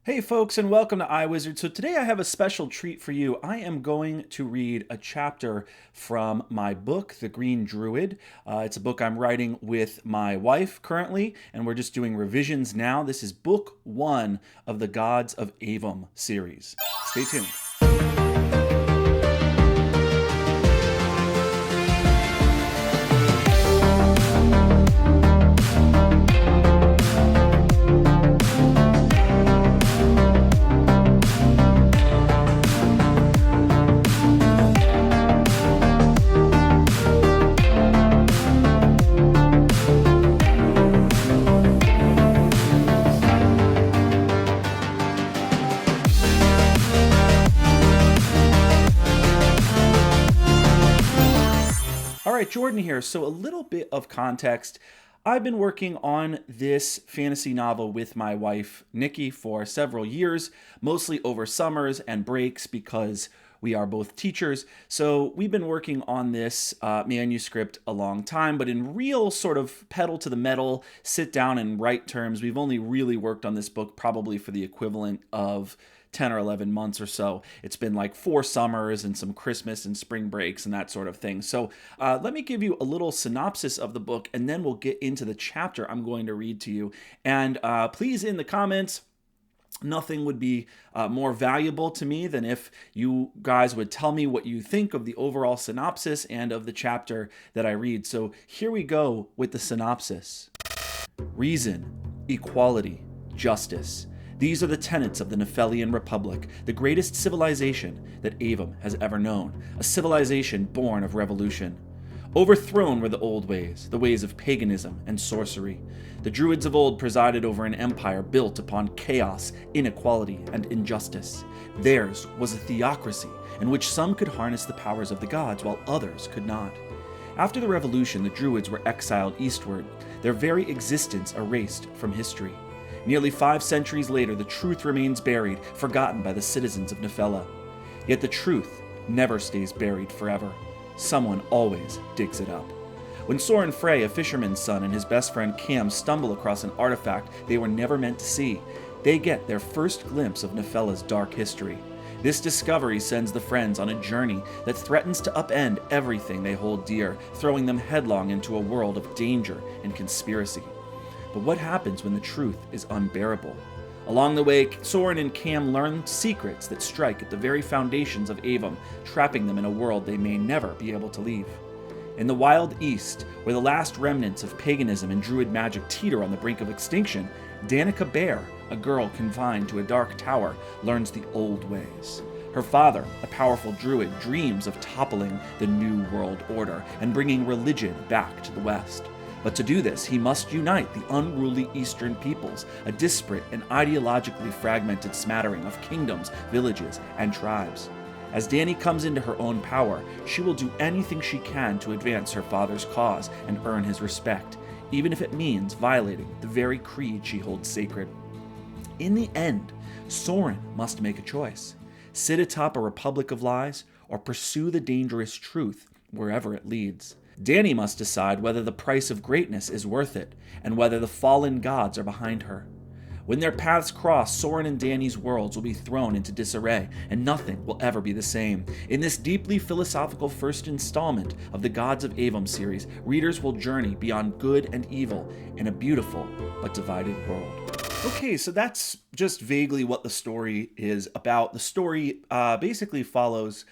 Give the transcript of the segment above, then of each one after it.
Hey folks, and welcome to iWizard. So today I have a special treat for you. I am going to read a chapter from my book, The Green Druid. It's a book I'm writing with my wife currently, and we're just doing revisions now. This is book one of the Gods of Aevum series. Stay tuned. All right, Jordan here. So a little bit of context. I've been working on this fantasy novel with my wife, Nikki, for several years, mostly over summers and breaks because we are both teachers. So we've been working on this manuscript a long time, but in real sort of pedal to the metal, sit down and write terms, we've only really worked on this book probably for the equivalent of 10 or 11 months or so. It's been like 4 summers and some Christmas and spring breaks and that sort of thing. So let me give you a little synopsis of the book, and then we'll get into the chapter I'm going to read to you. And please, in the comments, nothing would be more valuable to me than if you guys would tell me what you think of the overall synopsis and of the chapter that I read. So here we go with the synopsis. Reason, equality, justice. These are the tenets of the Nephelian Republic, the greatest civilization that Aevum has ever known, a civilization born of revolution. Overthrown were the old ways, the ways of paganism and sorcery. The Druids of old presided over an empire built upon chaos, inequality, and injustice. Theirs was a theocracy in which some could harness the powers of the gods while others could not. After the revolution, the Druids were exiled eastward, their very existence erased from history. Nearly 5 centuries later, the truth remains buried, forgotten by the citizens of Nephela. Yet the truth never stays buried forever. Someone always digs it up. When Soren Frey, a fisherman's son, and his best friend Cam stumble across an artifact they were never meant to see, they get their first glimpse of Nephela's dark history. This discovery sends the friends on a journey that threatens to upend everything they hold dear, throwing them headlong into a world of danger and conspiracy. But what happens when the truth is unbearable? Along the way, Soren and Cam learn secrets that strike at the very foundations of Aevum, trapping them in a world they may never be able to leave. In the wild east, where the last remnants of paganism and druid magic teeter on the brink of extinction, Danica Bear, a girl confined to a dark tower, learns the old ways. Her father, a powerful druid, dreams of toppling the New World Order and bringing religion back to the West. But to do this, he must unite the unruly eastern peoples, a disparate and ideologically fragmented smattering of kingdoms, villages, and tribes. As Dani comes into her own power, she will do anything she can to advance her father's cause and earn his respect, even if it means violating the very creed she holds sacred. In the end, Soren must make a choice: sit atop a republic of lies, or pursue the dangerous truth wherever it leads. Dani must decide whether the price of greatness is worth it, and whether the fallen gods are behind her. When their paths cross, Soren and Dani's worlds will be thrown into disarray, and nothing will ever be the same. In this deeply philosophical first installment of the Gods of Aevum series, readers will journey beyond good and evil in a beautiful but divided world. Okay, so that's just vaguely what the story is about. The story basically follows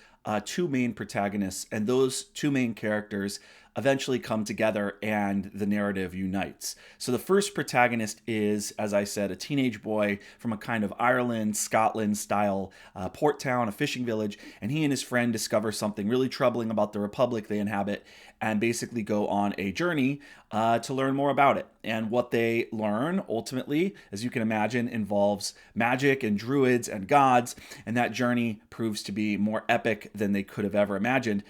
2 main protagonists, and those 2 main characters eventually come together and the narrative unites. So the first protagonist is, as I said, a teenage boy from a kind of Ireland, Scotland style port town, a fishing village, and he and his friend discover something really troubling about the republic they inhabit and basically go on a journey to learn more about it. And what they learn, ultimately, as you can imagine, involves magic and druids and gods, and that journey proves to be more epic than they could have ever imagined.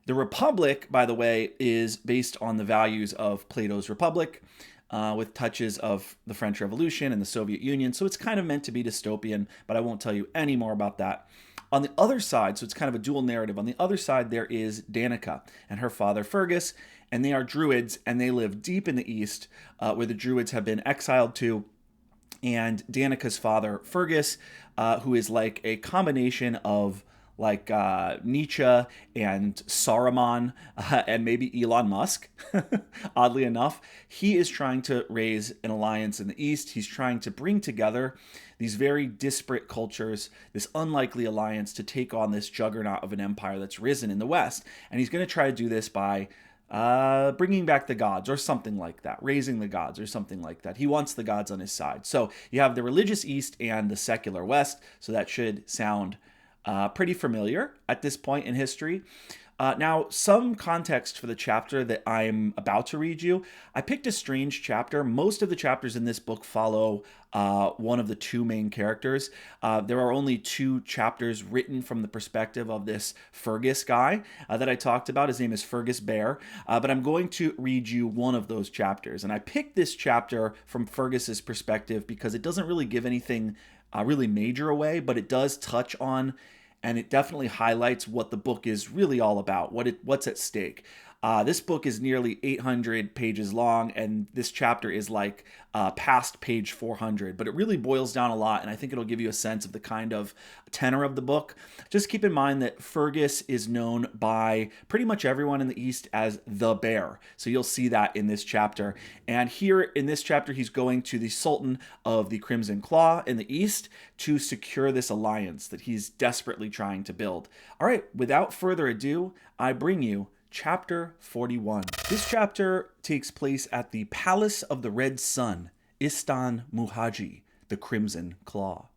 The Republic, by the way, is based on the values of Plato's Republic, with touches of the French Revolution and the Soviet Union. So it's kind of meant to be dystopian, but I won't tell you any more about that. On the other side, so it's kind of a dual narrative, on the other side there is Danica and her father Fergus, and they are druids, and they live deep in the east, where the druids have been exiled to and Danica's father, Fergus, who is like a combination of like Nietzsche and Saruman and maybe Elon Musk, oddly enough. He is trying to raise an alliance in the East. He's trying to bring together these very disparate cultures, this unlikely alliance to take on this juggernaut of an empire that's risen in the West. And he's going to try to do this by bringing back the gods or something like that, raising the gods or something like that. He wants the gods on his side. So you have the religious East and the secular West. So that should sound pretty familiar at this point in history. Now, some context for the chapter that I'm about to read you. I picked a strange chapter. Most of the chapters in this book follow one of the two main characters. There are only two chapters written from the perspective of this Fergus guy that I talked about. His name is Fergus Bear, but I'm going to read you one of those chapters. And I picked this chapter from Fergus's perspective because it doesn't really give anything really major away, but it does touch on, and it definitely highlights what the book is really all about, what's at stake. This book is nearly 800 pages long, and this chapter is like past page 400, but it really boils down a lot, and I think it'll give you a sense of the kind of tenor of the book. Just keep in mind that Fergus is known by pretty much everyone in the East as the Bear, so you'll see that in this chapter. And here in this chapter, he's going to the Sultan of the Crimson Claw in the East to secure this alliance that he's desperately trying to build. All right, without further ado, I bring you Chapter 41. This chapter takes place at the Palace of the Red Sun, Istan Muhaji, the Crimson Claw.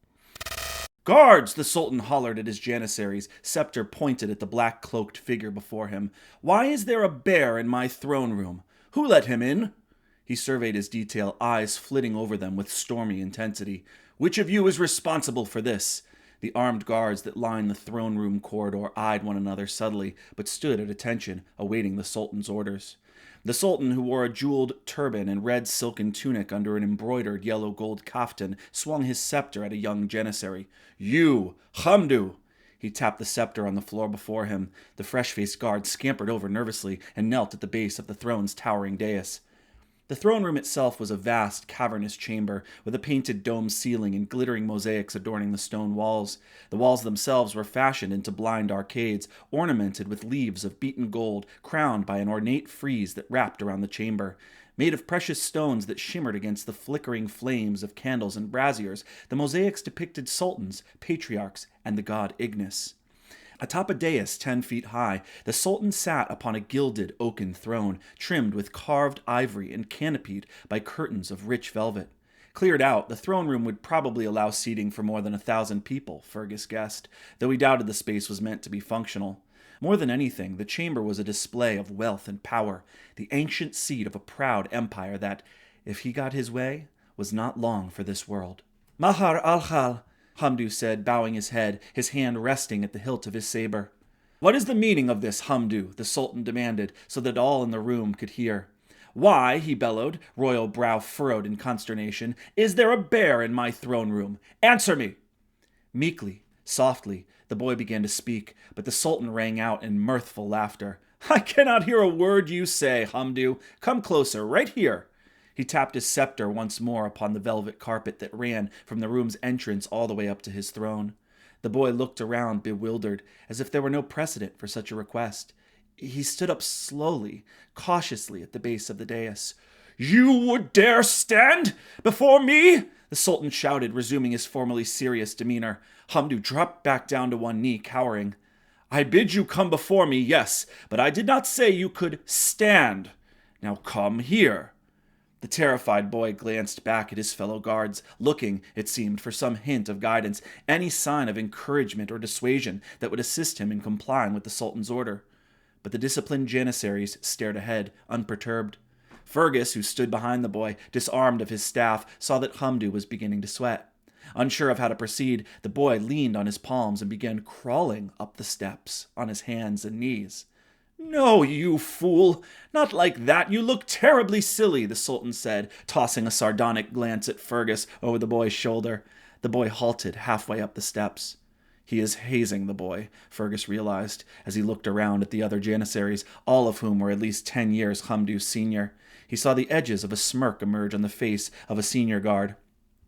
"Guards!" the Sultan hollered at his janissaries, scepter pointed at the black-cloaked figure before him. "Why is there a bear in my throne room? Who let him in?" He surveyed his detail, eyes flitting over them with stormy intensity. "Which of you is responsible for this?" The armed guards that lined the throne room corridor eyed one another subtly, but stood at attention, awaiting the Sultan's orders. The Sultan, who wore a jeweled turban and red silken tunic under an embroidered yellow-gold kaftan, swung his scepter at a young janissary. "You, Hamdu!" He tapped the scepter on the floor before him. The fresh-faced guard scampered over nervously and knelt at the base of the throne's towering dais. The throne room itself was a vast, cavernous chamber, with a painted dome ceiling and glittering mosaics adorning the stone walls. The walls themselves were fashioned into blind arcades, ornamented with leaves of beaten gold, crowned by an ornate frieze that wrapped around the chamber. Made of precious stones that shimmered against the flickering flames of candles and braziers, the mosaics depicted sultans, patriarchs, and the god Ignis. Atop a dais 10 feet high, the Sultan sat upon a gilded oaken throne, trimmed with carved ivory and canopied by curtains of rich velvet. Cleared out, the throne room would probably allow seating for more than 1,000 people, Fergus guessed, though he doubted the space was meant to be functional. More than anything, the chamber was a display of wealth and power, the ancient seat of a proud empire that, if he got his way, was not long for this world. "Mahar al-Khal," Hamdu said, bowing his head, his hand resting at the hilt of his saber. "What is the meaning of this, Hamdu?" the Sultan demanded, so that all in the room could hear. "Why," he bellowed, royal brow furrowed in consternation, "is there a bear in my throne room? Answer me!" Meekly, softly, the boy began to speak, but the Sultan rang out in mirthful laughter. "I cannot hear a word you say, Hamdu. Come closer, right here." He tapped his scepter once more upon the velvet carpet that ran from the room's entrance all the way up to his throne. The boy looked around, bewildered, as if there were no precedent for such a request. He stood up slowly, cautiously at the base of the dais. "You would dare stand before me?" the Sultan shouted, resuming his formerly serious demeanor. Hamdu dropped back down to one knee, cowering. "I bid you come before me, yes, but I did not say you could stand. Now come here." The terrified boy glanced back at his fellow guards, looking, it seemed, for some hint of guidance, any sign of encouragement or dissuasion that would assist him in complying with the Sultan's order. But the disciplined janissaries stared ahead, unperturbed. Fergus, who stood behind the boy, disarmed of his staff, saw that Hamdu was beginning to sweat. Unsure of how to proceed, the boy leaned on his palms and began crawling up the steps on his hands and knees. "No, you fool! Not like that! You look terribly silly," the Sultan said, tossing a sardonic glance at Fergus over the boy's shoulder. The boy halted halfway up the steps. He is hazing the boy, Fergus realized, as he looked around at the other janissaries, all of whom were at least 10 years Hamdu's senior. He saw the edges of a smirk emerge on the face of a senior guard.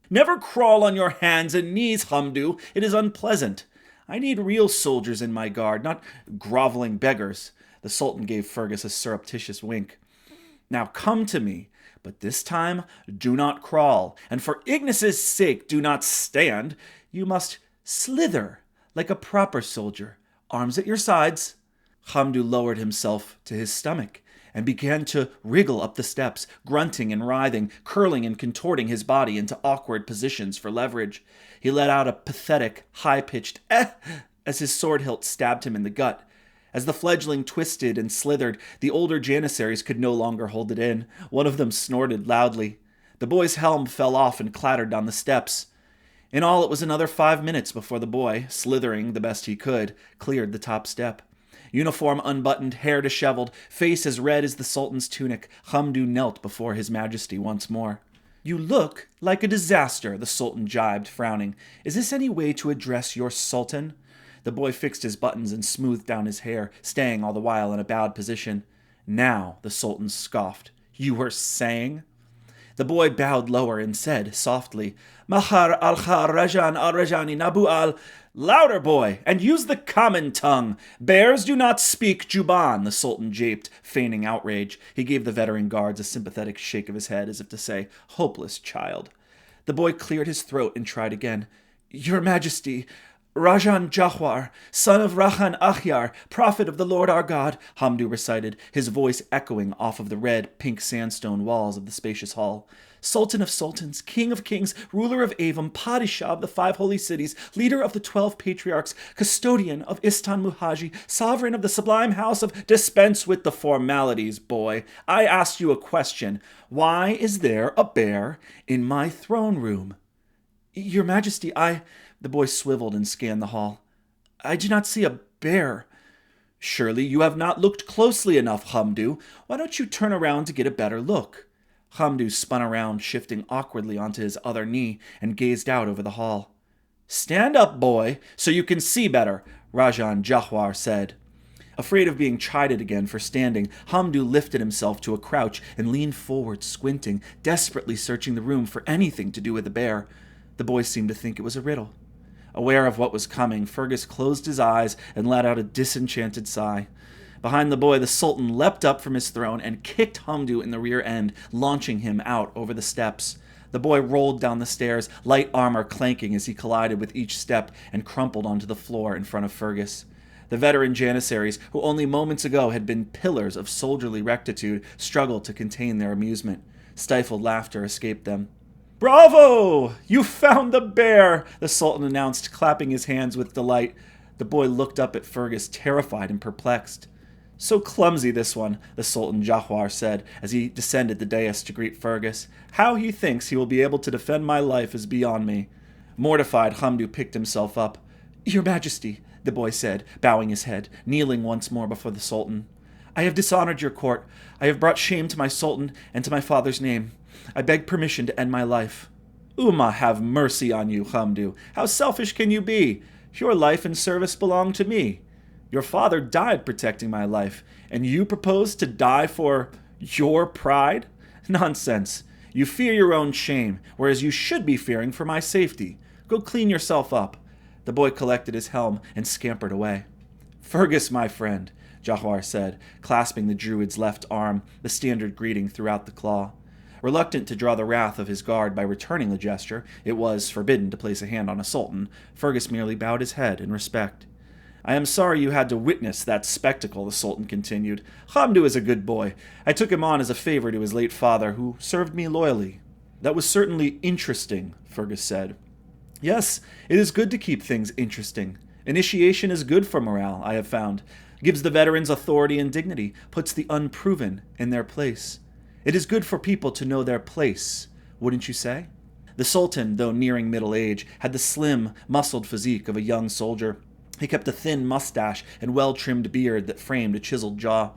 Never crawl on your hands and knees, Hamdu. It is unpleasant. I need real soldiers in my guard, not groveling beggars. The Sultan gave Fergus a surreptitious wink. Now come to me, but this time do not crawl, and for Ignis's sake do not stand. You must slither like a proper soldier, arms at your sides. Hamdu lowered himself to his stomach and began to wriggle up the steps, grunting and writhing, curling and contorting his body into awkward positions for leverage. He let out a pathetic, high-pitched "eh" as his sword hilt stabbed him in the gut. As the fledgling twisted and slithered, the older janissaries could no longer hold it in. One of them snorted loudly. The boy's helm fell off and clattered down the steps. In all, it was another 5 minutes before the boy, slithering the best he could, cleared the top step. Uniform unbuttoned, hair disheveled, face as red as the Sultan's tunic, Hamdu knelt before his majesty once more. You look like a disaster, the Sultan jibed, frowning. Is this any way to address your Sultan? The boy fixed his buttons and smoothed down his hair, staying all the while in a bowed position. Now, the Sultan scoffed. You were saying? The boy bowed lower and said, softly, Mahar al-Khar Rajan al-Rajani Nabu al... Louder, boy, and use the common tongue. Bears do not speak Juban, the Sultan japed, feigning outrage. He gave the veteran guards a sympathetic shake of his head, as if to say, hopeless child. The boy cleared his throat and tried again. Your Majesty, Rajan Jahwar, son of Rahan Akhyar, prophet of the Lord our God, Hamdu recited, his voice echoing off of the red, pink sandstone walls of the spacious hall. Sultan of sultans, king of kings, ruler of Aevum, Padishah of the 5 holy cities, leader of the 12 patriarchs, custodian of Istan Muhaji, sovereign of the sublime house of... Dispense with the formalities, boy. I asked you a question. Why is there a bear in my throne room? Your Majesty, The boy swiveled and scanned the hall. I do not see a bear. Surely you have not looked closely enough, Hamdu. Why don't you turn around to get a better look? Hamdu spun around, shifting awkwardly onto his other knee, and gazed out over the hall. Stand up, boy, so you can see better, Rajan Jahwar said. Afraid of being chided again for standing, Hamdu lifted himself to a crouch and leaned forward, squinting, desperately searching the room for anything to do with the bear. The boy seemed to think it was a riddle. Aware of what was coming, Fergus closed his eyes and let out a disenchanted sigh. Behind the boy, the Sultan leapt up from his throne and kicked Hamdu in the rear end, launching him out over the steps. The boy rolled down the stairs, light armor clanking as he collided with each step and crumpled onto the floor in front of Fergus. The veteran janissaries, who only moments ago had been pillars of soldierly rectitude, struggled to contain their amusement. Stifled laughter escaped them. Bravo! You found the bear, the Sultan announced, clapping his hands with delight. The boy looked up at Fergus, terrified and perplexed. So clumsy, this one, the Sultan Jahwar said, as he descended the dais to greet Fergus. How he thinks he will be able to defend my life is beyond me. Mortified, Hamdu picked himself up. Your Majesty, the boy said, bowing his head, kneeling once more before the Sultan. I have dishonored your court. I have brought shame to my Sultan and to my father's name. I beg permission to end my life. Ummah have mercy on you, Hamdu. How selfish can you be? Your life and service belong to me. Your father died protecting my life, and you propose to die for your pride? Nonsense. You fear your own shame, whereas you should be fearing for my safety. Go clean yourself up. The boy collected his helm and scampered away. Fergus, my friend, Jahwar said, clasping the Druid's left arm, the standard greeting throughout the claw. Reluctant to draw the wrath of his guard by returning the gesture, it was forbidden to place a hand on a sultan, Fergus merely bowed his head in respect. I am sorry you had to witness that spectacle, the Sultan continued. Hamdu is a good boy. I took him on as a favor to his late father, who served me loyally. That was certainly interesting, Fergus said. Yes, it is good to keep things interesting. Initiation is good for morale, I have found. Gives the veterans authority and dignity, puts the unproven in their place. It is good for people to know their place, wouldn't you say? The Sultan, though nearing middle age, had the slim, muscled physique of a young soldier. He kept a thin mustache and well-trimmed beard that framed a chiseled jaw.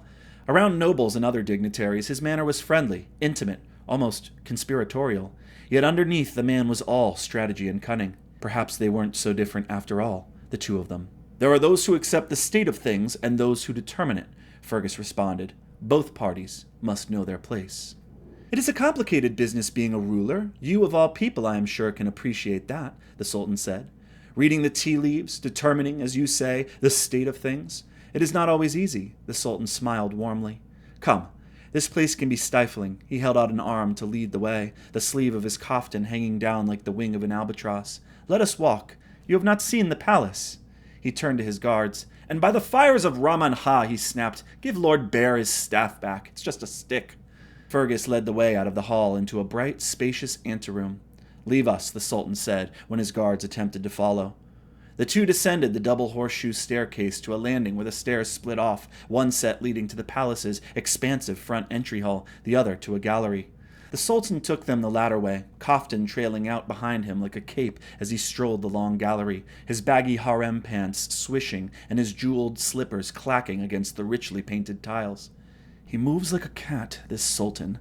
Around nobles and other dignitaries, his manner was friendly, intimate, almost conspiratorial. Yet underneath, the man was all strategy and cunning. Perhaps they weren't so different after all, the two of them. There are those who accept the state of things and those who determine it, Fergus responded. Both parties must know their place. It is a complicated business being a ruler. You, of all people, I am sure, can appreciate that, the Sultan said. Reading the tea leaves, determining, as you say, the state of things. It is not always easy, the Sultan smiled warmly. Come, this place can be stifling. He held out an arm to lead the way, the sleeve of his kaftan hanging down like the wing of an albatross. Let us walk. You have not seen the palace. He turned to his guards. And by the fires of Raman-Ha, he snapped, give Lord Bear his staff back. It's just a stick. Fergus led the way out of the hall into a bright, spacious anteroom. Leave us, the Sultan said, when his guards attempted to follow. The two descended the double horseshoe staircase to a landing where the stairs split off, one set leading to the palace's expansive front entry hall, the other to a gallery. The Sultan took them the latter way, kaftan trailing out behind him like a cape as he strolled the long gallery, his baggy harem pants swishing and his jeweled slippers clacking against the richly painted tiles. He moves like a cat, this Sultan.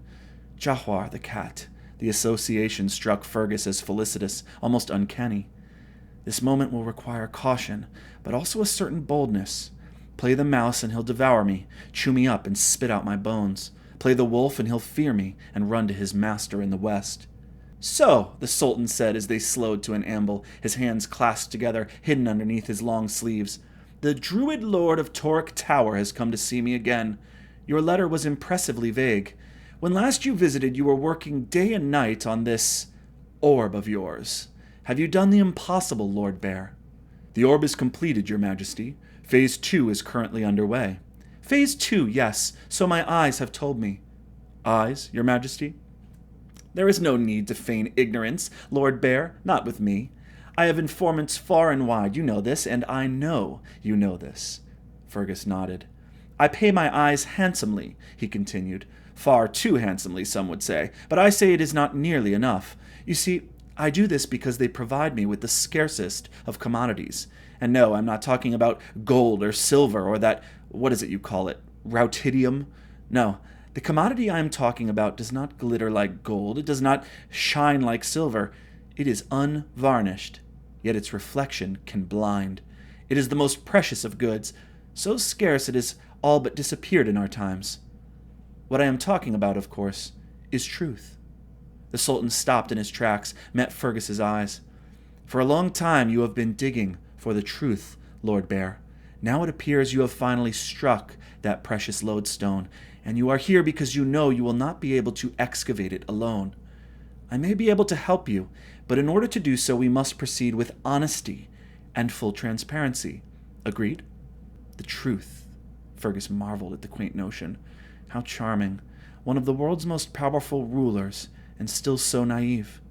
Jahwar the cat. The association struck Fergus as felicitous, almost uncanny. This moment will require caution, but also a certain boldness. Play the mouse and he'll devour me, chew me up and spit out my bones. Play the wolf and he'll fear me and run to his master in the west. So, the Sultan said as they slowed to an amble, his hands clasped together, hidden underneath his long sleeves. The Druid Lord of Torek Tower has come to see me again. Your letter was impressively vague. When last you visited, you were working day and night on this orb of yours. Have you done the impossible, Lord Bear? The orb is completed, Your Majesty. Phase 2 is currently underway. Phase 2, yes, so my eyes have told me. Eyes, Your Majesty? There is no need to feign ignorance, Lord Bear, not with me. I have informants far and wide, you know this, and I know you know this. Fergus nodded. I pay my eyes handsomely, he continued. Far too handsomely, some would say, but I say it is not nearly enough. You see, I do this because they provide me with the scarcest of commodities. And no, I'm not talking about gold or silver or that, what is it you call it, rautidium? No, the commodity I am talking about does not glitter like gold. It does not shine like silver. It is unvarnished, yet its reflection can blind. It is the most precious of goods, so scarce it has all but disappeared in our times. What I am talking about, of course, is truth. The Sultan stopped in his tracks, met Fergus's eyes. For a long time you have been digging for the truth, Lord Bear. Now it appears you have finally struck that precious lodestone, and you are here because you know you will not be able to excavate it alone. I may be able to help you, but in order to do so we must proceed with honesty and full transparency. Agreed? The truth. Fergus marveled at the quaint notion. How charming. One of the world's most powerful rulers, and still so naive.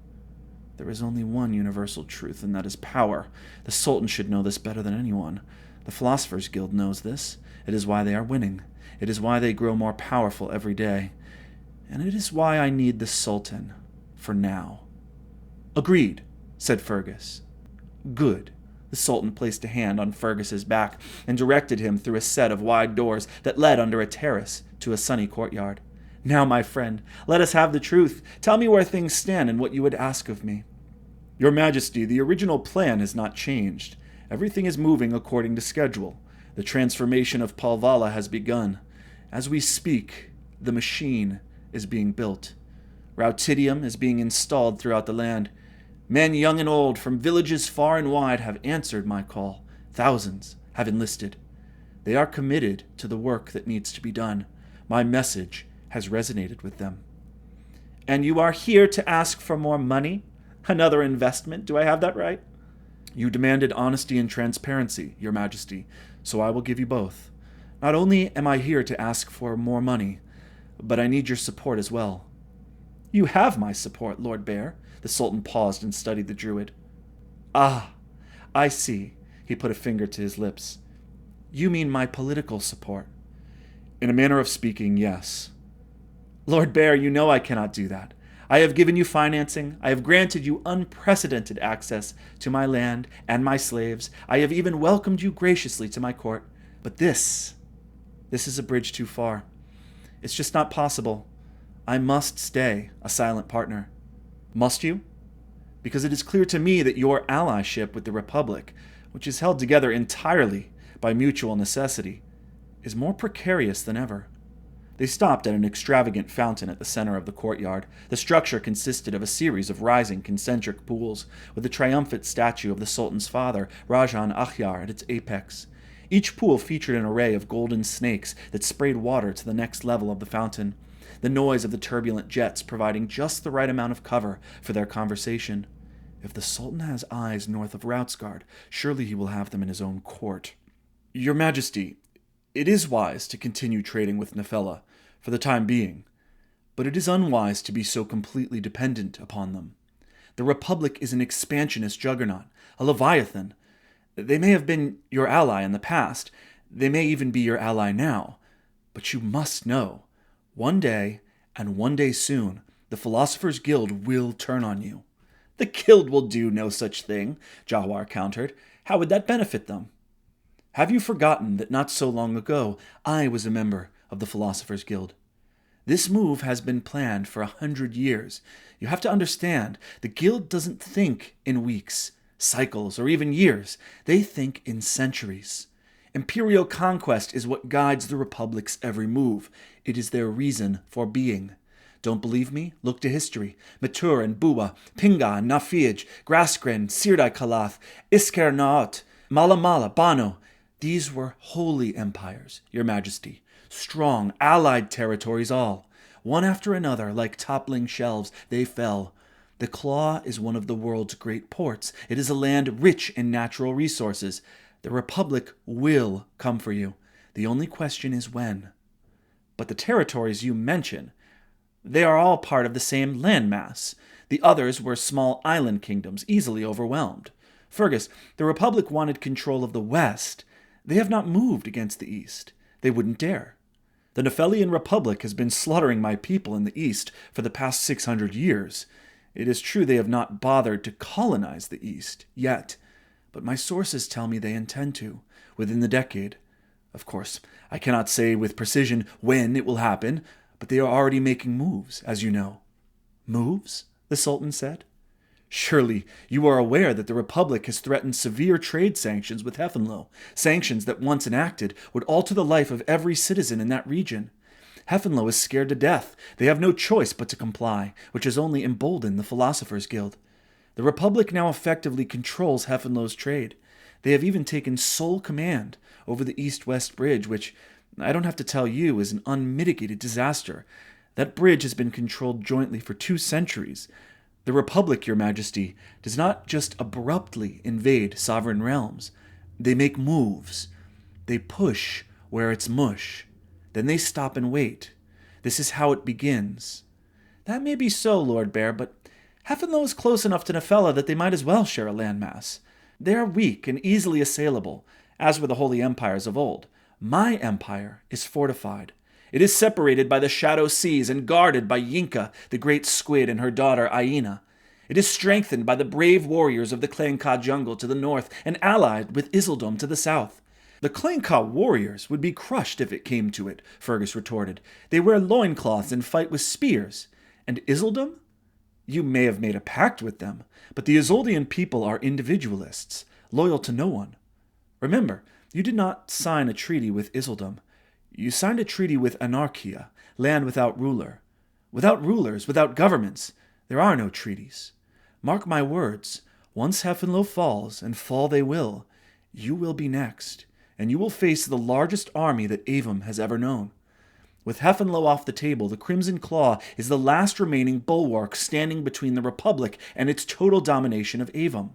There is only one universal truth, and that is power. The Sultan should know this better than anyone. The Philosophers' Guild knows this. It is why they are winning. It is why they grow more powerful every day. And it is why I need the Sultan. For now. Agreed, said Fergus. Good. The Sultan placed a hand on Fergus's back and directed him through a set of wide doors that led under a terrace to a sunny courtyard. Now, my friend, let us have the truth. Tell me where things stand and what you would ask of me. Your Majesty, the original plan has not changed. Everything is moving according to schedule. The transformation of Palvala has begun. As we speak, the machine is being built. Rautidium is being installed throughout the land. Men young and old from villages far and wide have answered my call. Thousands have enlisted. They are committed to the work that needs to be done. My message has resonated with them. And you are here to ask for more money? Another investment? Do I have that right? You demanded honesty and transparency, Your Majesty, so I will give you both. Not only am I here to ask for more money, but I need your support as well. You have my support, Lord Bear. The Sultan paused and studied the Druid. Ah, I see. He put a finger to his lips. You mean my political support? In a manner of speaking, yes. Lord Bear, you know I cannot do that. I have given you financing. I have granted you unprecedented access to my land and my slaves. I have even welcomed you graciously to my court. But this is a bridge too far. It's just not possible. I must stay a silent partner. Must you? Because it is clear to me that your allyship with the Republic, which is held together entirely by mutual necessity, is more precarious than ever. They stopped at an extravagant fountain at the center of the courtyard. The structure consisted of a series of rising concentric pools, with the triumphant statue of the Sultan's father, Rajan Akhyar, at its apex. Each pool featured an array of golden snakes that sprayed water to the next level of the fountain, the noise of the turbulent jets providing just the right amount of cover for their conversation. If the Sultan has eyes north of Routsguard, surely he will have them in his own court. Your Majesty, it is wise to continue trading with Nefela, for the time being, but it is unwise to be so completely dependent upon them. The Republic is an expansionist juggernaut, a leviathan. They may have been your ally in the past, they may even be your ally now, but you must know, one day, and one day soon, the Philosopher's Guild will turn on you. The Guild will do no such thing, Jawar countered. How would that benefit them? Have you forgotten that not so long ago I was a member of the Philosopher's Guild? This move has been planned for 100 years. You have to understand, the Guild doesn't think in weeks, cycles, or even years. They think in centuries. Imperial conquest is what guides the Republic's every move. It is their reason for being. Don't believe me? Look to history. Matur and Buba, Pinga and Nafij, Graskren, Sirdai Kalath, Isker Naot, Malamala, Bano. These were holy empires, Your Majesty. Strong, allied territories all. One after another, like toppling shelves, they fell. The Claw is one of the world's great ports. It is a land rich in natural resources. The Republic will come for you. The only question is when. But the territories you mention, they are all part of the same landmass. The others were small island kingdoms, easily overwhelmed. Fergus, the Republic wanted control of the West. They have not moved against the East. They wouldn't dare. The Nephelian Republic has been slaughtering my people in the East for the past 600 years. It is true they have not bothered to colonize the East yet, but my sources tell me they intend to, within the decade. Of course, I cannot say with precision when it will happen, but they are already making moves, as you know. Moves? The Sultan said. Surely you are aware that the Republic has threatened severe trade sanctions with Heffenlow, sanctions that once enacted would alter the life of every citizen in that region. Heffenlow is scared to death. They have no choice but to comply, which has only emboldened the Philosopher's Guild. The Republic now effectively controls Heffenlow's trade. They have even taken sole command over the East-West Bridge, which, I don't have to tell you, is an unmitigated disaster. That bridge has been controlled jointly for 2 centuries. The Republic, Your Majesty, does not just abruptly invade sovereign realms. They make moves. They push where it's mush. Then they stop and wait. This is how it begins. That may be so, Lord Bear, but Heffenlow is close enough to Nefela that they might as well share a landmass. They are weak and easily assailable, as were the Holy Empires of old. My empire is fortified. It is separated by the Shadow Seas and guarded by Yinka, the great squid, and her daughter Aina. It is strengthened by the brave warriors of the Clanka jungle to the north and allied with Isildom to the south. The Clanka warriors would be crushed if it came to it, Fergus retorted. They wear loincloths and fight with spears. And Isildom? You may have made a pact with them, but the Isoldian people are individualists, loyal to no one. Remember, you did not sign a treaty with Isildom. You signed a treaty with Anarchia, land without ruler. Without rulers, without governments, there are no treaties. Mark my words, once Heffenlow falls, and fall they will, you will be next, and you will face the largest army that Aevum has ever known. With Heffenlow off the table, the Crimson Claw is the last remaining bulwark standing between the Republic and its total domination of Aevum.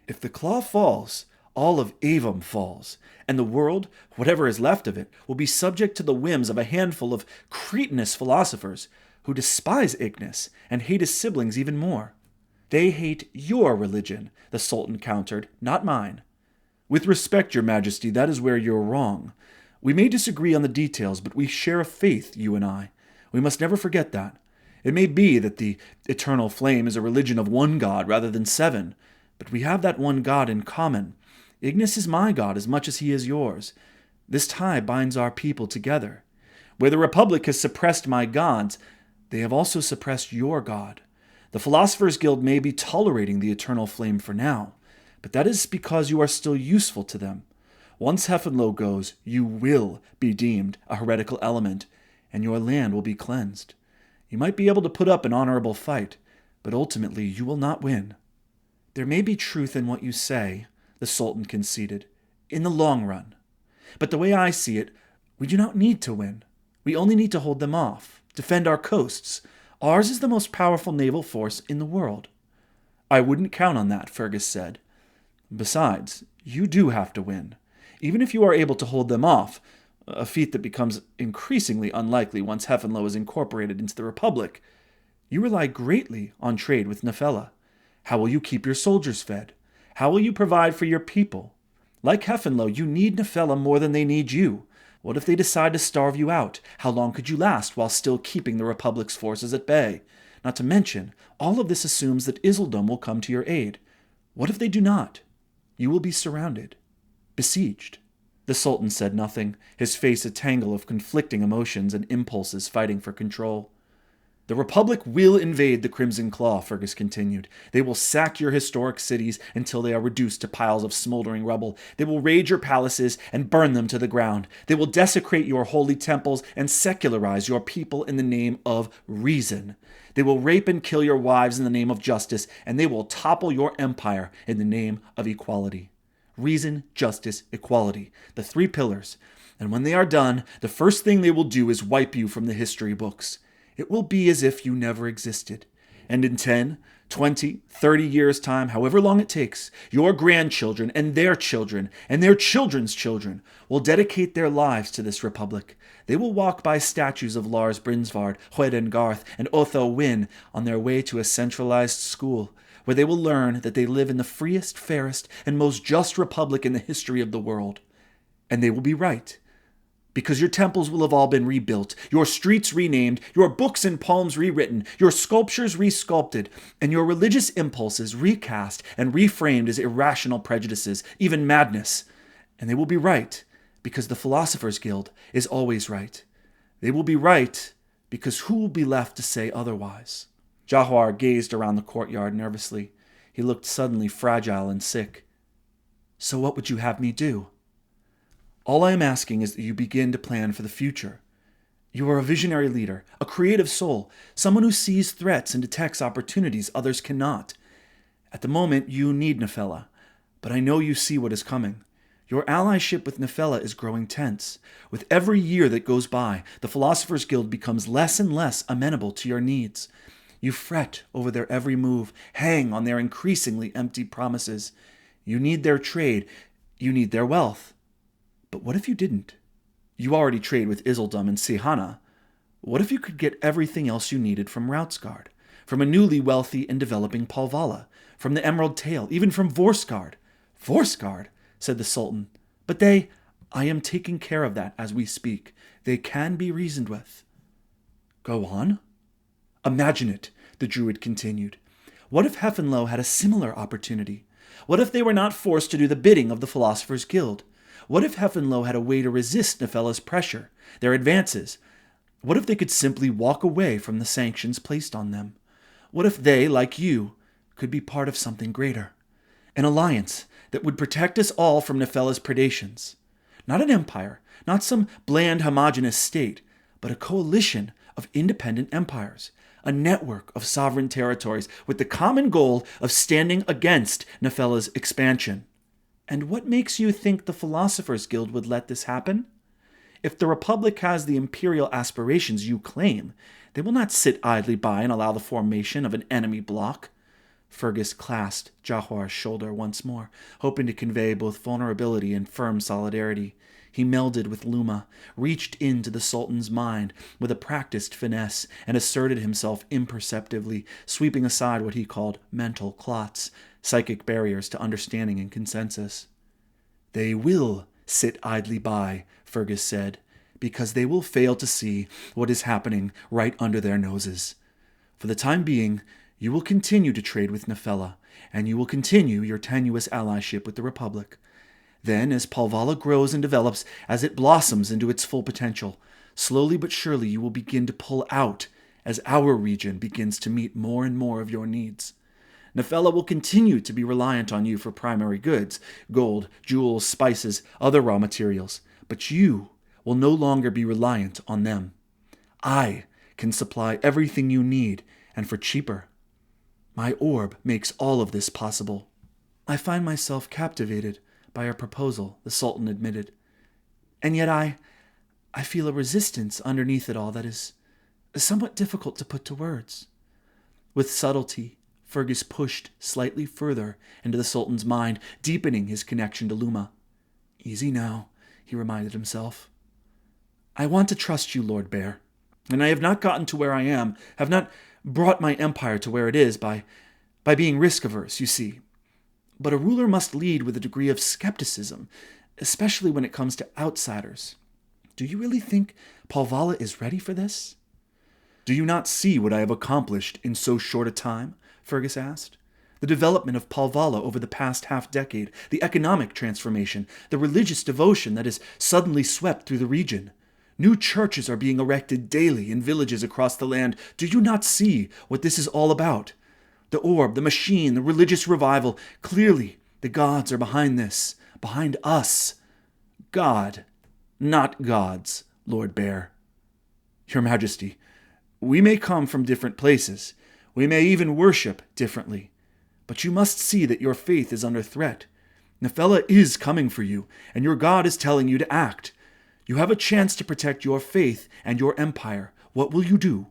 If the Claw falls, all of Aevum falls, and the world, whatever is left of it, will be subject to the whims of a handful of cretinous philosophers who despise Ignis and hate his siblings even more. They hate your religion, the Sultan countered, not mine. With respect, Your Majesty, that is where you're wrong. We may disagree on the details, but we share a faith, you and I. We must never forget that. It may be that the eternal flame is a religion of one god rather than 7, but we have that one god in common. Ignis is my god as much as he is yours. This tie binds our people together. Where the Republic has suppressed my gods, they have also suppressed your god. The Philosopher's Guild may be tolerating the eternal flame for now, but that is because you are still useful to them. Once Heffenlow goes, you will be deemed a heretical element. and your land will be cleansed. You might be able to put up an honorable fight, but ultimately you will not win." "There may be truth in what you say," the Sultan conceded, "in the long run. But the way I see it, we do not need to win. We only need to hold them off, defend our coasts. Ours is the most powerful naval force in the world." "I wouldn't count on that," Fergus said. "Besides, you do have to win. Even if you are able to hold them off, a feat that becomes increasingly unlikely once Hefenlo is incorporated into the Republic, you rely greatly on trade with Nefela. How will you keep your soldiers fed? How will you provide for your people? Like Hefenlo, you need Nefela more than they need you. What if they decide to starve you out? How long could you last while still keeping the Republic's forces at bay? Not to mention, all of this assumes that Isildom will come to your aid. What if they do not? You will be surrounded, besieged." The Sultan said nothing, his face a tangle of conflicting emotions and impulses fighting for control. "The Republic will invade the Crimson Claw," Fergus continued. "They will sack your historic cities until they are reduced to piles of smoldering rubble. They will raid your palaces and burn them to the ground. They will desecrate your holy temples and secularize your people in the name of reason. They will rape and kill your wives in the name of justice, and they will topple your empire in the name of equality. Reason, justice, equality, the three pillars. And when they are done, the first thing they will do is wipe you from the history books. It will be as if you never existed. And in 10, 20, 30 years' time, however long it takes, your grandchildren and their children and their children's children will dedicate their lives to this republic. They will walk by statues of Lars Brinsvard, Hweden Garth, and Otho Wynn on their way to a centralized school, where they will learn that they live in the freest, fairest, and most just republic in the history of the world. And they will be right, because your temples will have all been rebuilt, your streets renamed, your books and poems rewritten, your sculptures resculpted, and your religious impulses recast and reframed as irrational prejudices, even madness. And they will be right, because the Philosophers' Guild is always right. They will be right, because who will be left to say otherwise?" Jahwar gazed around the courtyard nervously. He looked suddenly fragile and sick. "So what would you have me do?" "All I am asking is that you begin to plan for the future. You are a visionary leader, a creative soul, someone who sees threats and detects opportunities others cannot. At the moment, you need Nefela, but I know you see what is coming. Your allyship with Nefela is growing tense. With every year that goes by, the Philosophers' Guild becomes less and less amenable to your needs. You fret over their every move, hang on their increasingly empty promises. You need their trade, you need their wealth. But what if you didn't? You already trade with Isildom and Sihana. What if you could get everything else you needed from Rautsgard, from a newly wealthy and developing Palvala, from the Emerald Tail, even from Vorsgard?" "Vorsgard?" said the Sultan. "But I am taking care of that as we speak. They can be reasoned with." "Go on." "Imagine it," the Druid continued. "What if Hefenlo had a similar opportunity? What if they were not forced to do the bidding of the Philosophers' Guild? What if Hefenlo had a way to resist Nefela's pressure, their advances? What if they could simply walk away from the sanctions placed on them? What if they, like you, could be part of something greater? An alliance that would protect us all from Nefela's predations. Not an empire, not some bland homogeneous state, but a coalition of independent empires, a network of sovereign territories with the common goal of standing against Nefela's expansion. And what makes you think the Philosophers' Guild would let this happen? If the Republic has the imperial aspirations you claim, they will not sit idly by and allow the formation of an enemy bloc." Fergus clasped Jahwar's shoulder once more, hoping to convey both vulnerability and firm solidarity. He melded with Luma, reached into the Sultan's mind with a practiced finesse, and asserted himself imperceptibly, sweeping aside what he called mental clots, psychic barriers to understanding and consensus. "They will sit idly by," Fergus said, "because they will fail to see what is happening right under their noses. For the time being, you will continue to trade with Nefela, and you will continue your tenuous allyship with the Republic. Then, as Palvala grows and develops, as it blossoms into its full potential, slowly but surely you will begin to pull out as our region begins to meet more and more of your needs. Nefela will continue to be reliant on you for primary goods, gold, jewels, spices, other raw materials, but you will no longer be reliant on them. I can supply everything you need, and for cheaper. My orb makes all of this possible." "I find myself captivated by your proposal," the Sultan admitted. "And yet I feel a resistance underneath it all that is somewhat difficult to put to words." With subtlety, Fergus pushed slightly further into the Sultan's mind, deepening his connection to Luma. "Easy now," he reminded himself. "I want to trust you, Lord Bear, and I have not gotten to where I am, have not brought my empire to where it is by being risk-averse, you see. But a ruler must lead with a degree of skepticism, especially when it comes to outsiders. Do you really think Palvala is ready for this?" "Do you not see what I have accomplished in so short a time?" Fergus asked. "The development of Palvala over the past half-decade, the economic transformation, the religious devotion that has suddenly swept through the region. New churches are being erected daily in villages across the land. Do you not see what this is all about? The orb, the machine, the religious revival. Clearly, the gods are behind this, behind us. God, not gods, Lord Bear." "Your Majesty, we may come from different places. We may even worship differently. But you must see that your faith is under threat. Nefela is coming for you, and your God is telling you to act. You have a chance to protect your faith and your empire. What will you do?"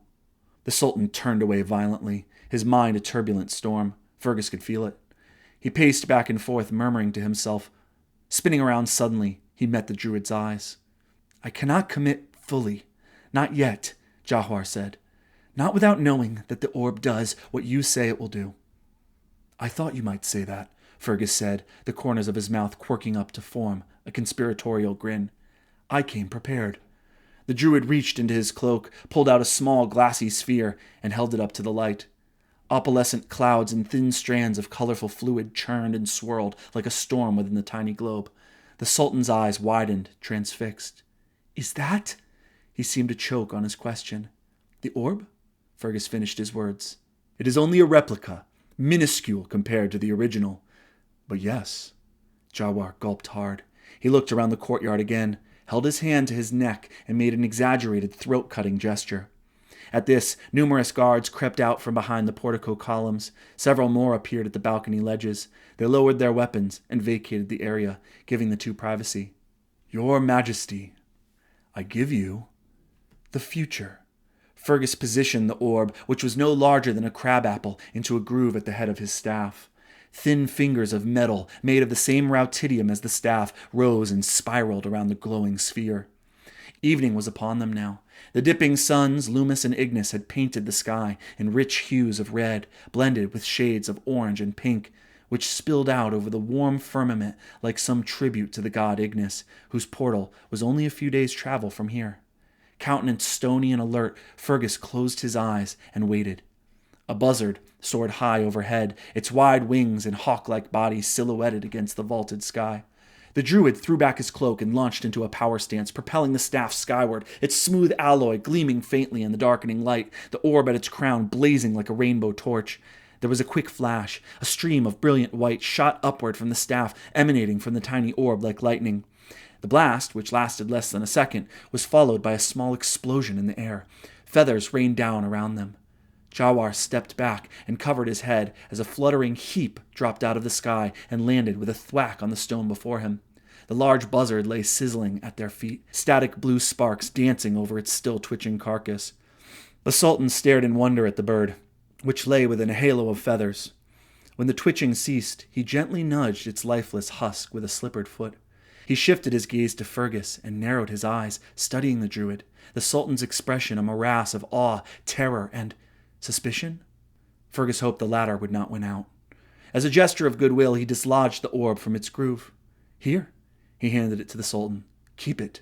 The Sultan turned away violently, his mind a turbulent storm. Fergus could feel it. He paced back and forth, murmuring to himself. Spinning around suddenly, he met the Druid's eyes. "I cannot commit fully. Not yet," Jahwar said. "Not without knowing that the orb does what you say it will do." "I thought you might say that," Fergus said, the corners of his mouth quirking up to form a conspiratorial grin. "I came prepared." The Druid reached into his cloak, pulled out a small glassy sphere, and held it up to the light. Opalescent clouds and thin strands of colorful fluid churned and swirled like a storm within the tiny globe. The Sultan's eyes widened, transfixed. "Is that?" He seemed to choke on his question. "The orb?" Fergus finished his words. "It is only a replica, minuscule compared to the original. But yes." Jawar gulped hard. He looked around the courtyard again, held his hand to his neck, and made an exaggerated throat-cutting gesture. At this, numerous guards crept out from behind the portico columns. Several more appeared at the balcony ledges. They lowered their weapons and vacated the area, giving the two privacy. "Your Majesty, I give you the future." Fergus positioned the orb, which was no larger than a crabapple, into a groove at the head of his staff. Thin fingers of metal, made of the same rautidium as the staff, rose and spiraled around the glowing sphere. Evening was upon them now. The dipping suns, Loomis and Ignis, had painted the sky in rich hues of red, blended with shades of orange and pink, which spilled out over the warm firmament like some tribute to the god Ignis, whose portal was only a few days' travel from here. Countenance stony and alert, Fergus closed his eyes and waited. A buzzard soared high overhead, its wide wings and hawk-like body silhouetted against the vaulted sky. The Druid threw back his cloak and launched into a power stance, propelling the staff skyward, its smooth alloy gleaming faintly in the darkening light, the orb at its crown blazing like a rainbow torch. There was a quick flash. A stream of brilliant white shot upward from the staff, emanating from the tiny orb like lightning. The blast, which lasted less than a second, was followed by a small explosion in the air. Feathers rained down around them. Jawar stepped back and covered his head as a fluttering heap dropped out of the sky and landed with a thwack on the stone before him. The large buzzard lay sizzling at their feet, static blue sparks dancing over its still twitching carcass. The Sultan stared in wonder at the bird, which lay within a halo of feathers. When the twitching ceased, he gently nudged its lifeless husk with a slippered foot. He shifted his gaze to Fergus and narrowed his eyes, studying the Druid, the Sultan's expression a morass of awe, terror, and suspicion? Fergus hoped the latter would not win out. As a gesture of goodwill, he dislodged the orb from its groove. "Here," he handed it to the Sultan. "Keep it."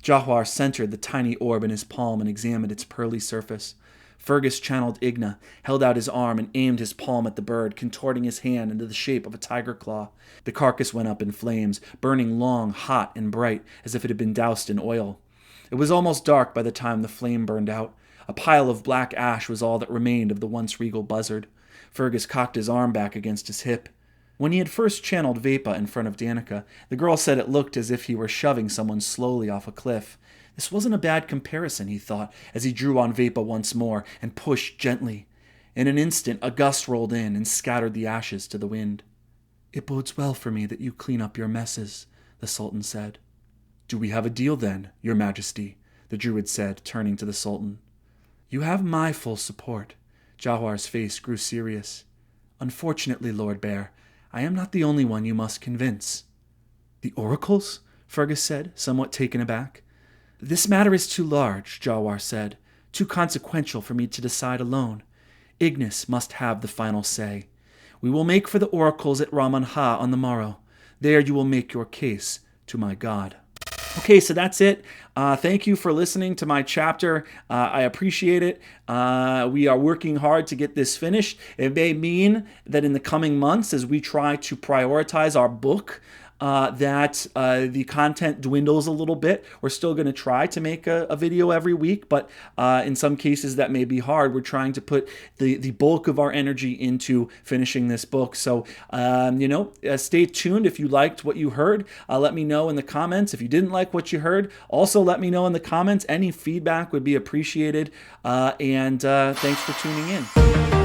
Jahwar centered the tiny orb in his palm and examined its pearly surface. Fergus channeled Igna, held out his arm and aimed his palm at the bird, contorting his hand into the shape of a tiger claw. The carcass went up in flames, burning long, hot, and bright, as if it had been doused in oil. It was almost dark by the time the flame burned out. A pile of black ash was all that remained of the once regal buzzard. Fergus cocked his arm back against his hip. When he had first channeled Vepa in front of Danica, the girl said it looked as if he were shoving someone slowly off a cliff. This wasn't a bad comparison, he thought, as he drew on Vapa once more and pushed gently. In an instant, a gust rolled in and scattered the ashes to the wind. "It bodes well for me that you clean up your messes," the Sultan said. "Do we have a deal then, Your Majesty?" the Druid said, turning to the Sultan. "You have my full support." Jahuar's face grew serious. "Unfortunately, Lord Bear, I am not the only one you must convince." "The oracles?" Fergus said, somewhat taken aback. "This matter is too large," Jawar said, "too consequential for me to decide alone. Ignis must have the final say. We will make for the oracles at Raman-Ha on the morrow. There you will make your case to my god." Okay, so that's it. Thank you for listening to my chapter. I appreciate it. We are working hard to get this finished. It may mean that in the coming months, as we try to prioritize our book, that the content dwindles a little bit. We're still going to try to make a video every week, but in some cases that may be hard. We're trying to put the bulk of our energy into finishing this book. So, stay tuned. If you liked what you heard, let me know in the comments. If you didn't like what you heard, also let me know in the comments. Any feedback would be appreciated. And thanks for tuning in.